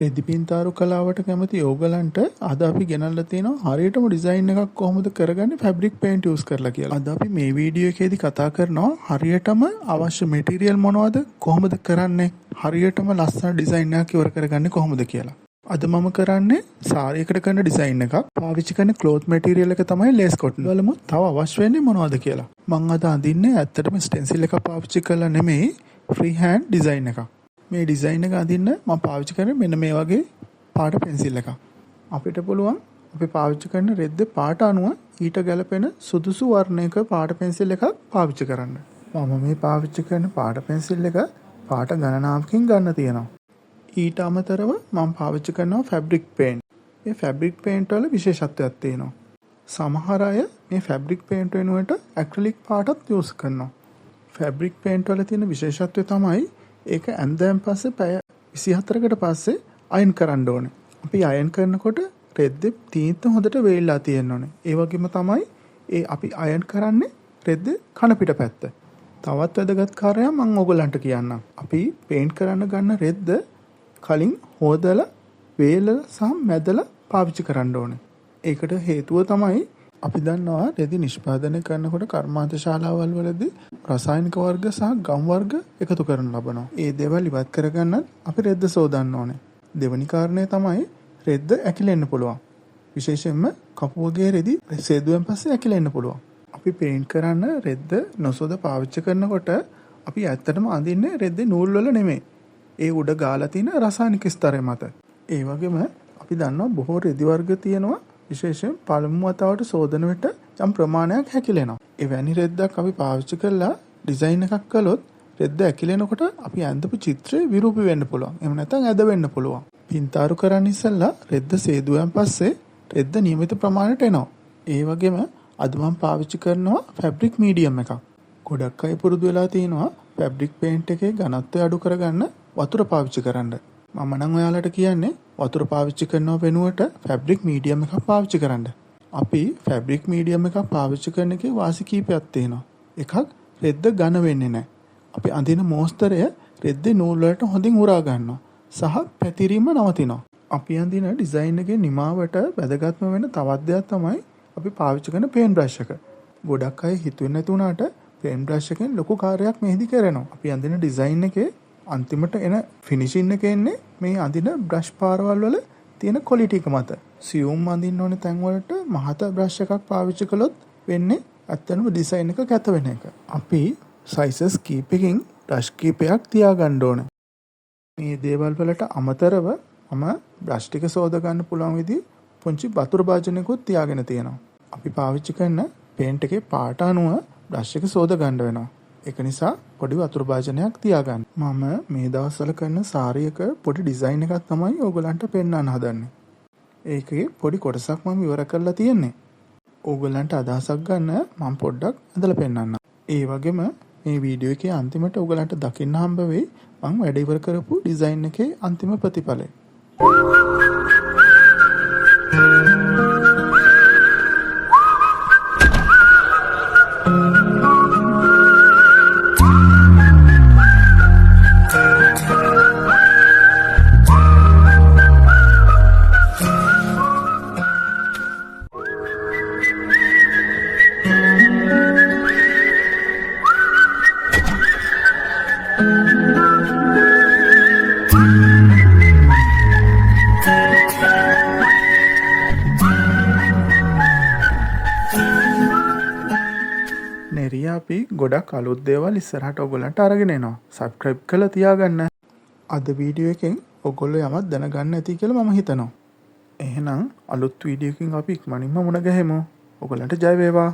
රෙදි පින්තාරු කලාවට කැමති ඕගලන්ට අද අපි ගෙනල්ලා තියෙනවා හරියටම ඩිසයින් එකක් කොහොමද කරගන්නේ ෆැබ්‍රික් පේන්ට් යූස් කරලා කියලා. අද අපි මේ වීඩියෝ එකේදී කතා කරනවා හරියටම අවශ්‍ය මැටීරියල් මොනවද කොහොමද කරන්නේ හරියටම ලස්සන ඩිසයින් එකක් ඉවර කරගන්නේ කොහොමද කියලා. අද මම කරන්නේ සාරියකට කරන ඩිසයින් එකක්. පාවිච්චි කරන ක්ලෝත් මැටීරියල් එක තමයි ලේස් කොටන්. බලමු තව අවශ්‍ය වෙන්නේ මොනවද කියලා. මම අද අඳින්නේ ඇත්තටම ස්ටෙන්සිල් එක පාවිච්චි කරලා නෙමෙයි ෆ්‍රී හෑන්ඩ් ඩිසයින් එකක්. මේ ඩිසයින් එක අඳින්න මම පාවිච්චි කරන්නේ මෙන්න මේ වගේ පාට පෙන්සිල් එකක්. අපිට පුළුවන් අපි පාවිච්චි කරන රෙද්ද පාට අනුව ඊට ගැලපෙන සුදුසු වර්ණයක පාට පෙන්සිල් එකක් පාවිච්චි කරන්න. මම මේ පාවිච්චි කරන පාට පෙන්සිල් එක පාට ගණනාවකින් ගන්න තියෙනවා. ඊට අමතරව මම පාවිච්චි කරනවා ෆැබ්‍රික් පේන්ට්. මේ ෆැබ්‍රික් පේන්ට් වල විශේෂත්වයක් තියෙනවා. සමහර අය මේ ෆැබ්‍රික් පේන්ට් වෙනුවට ඇක්‍රිලික් පාටත් යූස් කරනවා. ෆැබ්‍රික් පේන්ට් වල තියෙන විශේෂත්වය තමයි ඒක ඇඳන් පස්සේ පැය 24කට පස්සේ අයන් කරන්න ඕනේ. අපි අයන් කරනකොට රෙද්දේ තීන්ත හොඳට වේලලා තියෙන්න ඕනේ. ඒ වගේම තමයි අපි අයන් කරන්නේ රෙද්දේ කන පිට පැත්ත. තවත් වැදගත් කාර්යයක් මම ඔයගලන්ට කියන්නම්. අපි පේන්ට් කරන්න ගන්න රෙද්ද කලින් හොදලා වේලලා සහ මැදලා පාවිච්චි කරන්න ඕනේ. ඒකට හේතුව තමයි අපි දන්නවා රෙදි නිෂ්පාදනය කරනකොට කර්මාන්ත ශාලාවල් වලදී රසායනික වර්ග සහ ගම් වර්ග එකතු කරන ලබනවා. ඒ දේවල් ඉවත් කරගන්නත් අපි රෙද්ද සෝදන්න ඕනේ. දෙවැනි කාරණය තමයි රෙද්ද ඇකිලෙන්න පුළුවන්. විශේෂයෙන්ම කපු වගේ රෙදි සේදුවෙන් පස්සේ ඇකිලෙන්න පුළුවන්. අපි පේන්ට් කරන්න රෙද්ද නොසෝද පාවිච්චි කරනකොට අපි ඇත්තටම අඳින්නේ රෙද්දේ නූල් වල නෙමෙයි. ඒ උඩ ගාලා තියෙන රසායනික ස්තරය මත. ඒ වගේම අපි දන්නවා බොහෝ රෙදි වර්ග තියෙනවා විශේෂයෙන් පළමු වතාවට සෝදන විට යම් ප්‍රමාණයක් හැකිලෙනවා. එවැනි රෙද්දක් අපි පාවිච්චි කරලා ඩිසයින් එකක් කළොත් රෙද්ද ඇකිලෙනකොට අපි ඇඳපු චිත්‍රය විරූපී වෙන්න පුළුවන්. එහෙම නැත්නම් ඇද වෙන්න පුළුවන්. පින්තාරු කරන්න ඉස්සෙල්ලා රෙද්ද සේදුවෙන් පස්සේ රෙද්ද නියමිත ප්‍රමාණයට එනවා. ඒ වගේම අද මම පාවිච්චි කරනවා ෆැබ්‍රික් මීඩියම් එකක්. ගොඩක් අය පුරුදු වෙලා තිනවා ෆැබ්‍රික් පේන්ට් එකේ ඝනත්වය අඩු කරගන්න වතුර පාවිච්චි කරන්න. මම නම් ඔයාලට කියන්නේ වතුර පාවිච්චි කරනව වෙනුවට ෆැබ්‍රික් මීඩියම් එකක් පාවිච්චි කරන්න. අපි ෆැබ්‍රික් මීඩියම් එකක් පාවිච්චි කරන එකේ වාසි කීපයක් තියෙනවා. එකක් රෙද්ද ඝන වෙන්නේ නැහැ. අපි අඳින මෝස්තරය රෙද්දේ නූල් වලට හොඳින් උරා ගන්නවා. සහ පැතිරීම නවතිනවා. අපි අඳින ඩිසයින් එකේ නිමාවට වැදගත්ම වෙන තවත් දෙයක් තමයි අපි පාවිච්චි කරන පේන්ට් බ්‍රෂ් එක. ගොඩක් අය හිතුවේ නැති වුණාට පේන්ට් බ්‍රෂ් එකෙන් ලොකු කාර්යයක් මෙහිදී කරනවා. අපි අඳින ඩිසයින් එකේ අන්තිමට එන ෆිනිෂින් එක එන්නේ මේ අඳින බ්‍රෂ් පාරවල් වල තියෙන ක්වොලිටි එක මත. සියුම් අඳින්න ඕනේ තැන් වලට මහත බ්‍රෂ් එකක් පාවිච්චි කළොත් වෙන්නේ ඇත්තටම ඩිසයින් එක කැත වෙන එක. අපි සයිසස් කීපකින් බ්‍රෂ් කීපයක් තියාගන්න ඕනේ. මේ දේවල් වලට අමතරව මම බ්‍රෂ් ටික සෝද ගන්න පුළුවන් විදිහ පුංචි වතුර භාජනයකුත් තියාගෙන තියෙනවා. අපි පාවිච්චි කරන පේන්ට් එකේ පාට අනුව බ්‍රෂ් එක සෝද ගන්න වෙනවා. ඒක නිසා පොඩි වතුර භාජනයක් තියාගන්න. මම මේ දවස්වල කරන සාරියක පොඩි ඩිසයින් එකක් තමයි ඕගලන්ට පෙන්වන්න හදන්නේ. ඒකේ පොඩි කොටසක් මම ඉවර කරලා තියෙන්නේ. ඕගලන්ට අදහසක් ගන්න මම පොඩ්ඩක් ඇදලා පෙන්වන්නම්. ඒ වගේම මේ වීඩියෝ එකේ අන්තිමට ඕගලන්ට දකින්න හම්බ වෙයි මම වැඩ ඉවර කරපු ඩිසයින් එකේ අන්තිම ප්‍රතිඵලය. අපි ගොඩක් අලුත් දේවල් ඉස්සරහට ඔයගොල්ලන්ට අරගෙන එනවා. සබ්ස්ක්‍රයිබ් කරලා තියාගන්න. අද වීඩියෝ එකෙන් ඔයගොල්ලෝ යමක් දැනගන්න ඇති කියලා මම හිතනවා. එහෙනම් අලුත් වීඩියෝ එකකින් අපි ඉක්මනින්ම මුණ ගැහෙමු. ඔයගොල්ලන්ට ජය වේවා.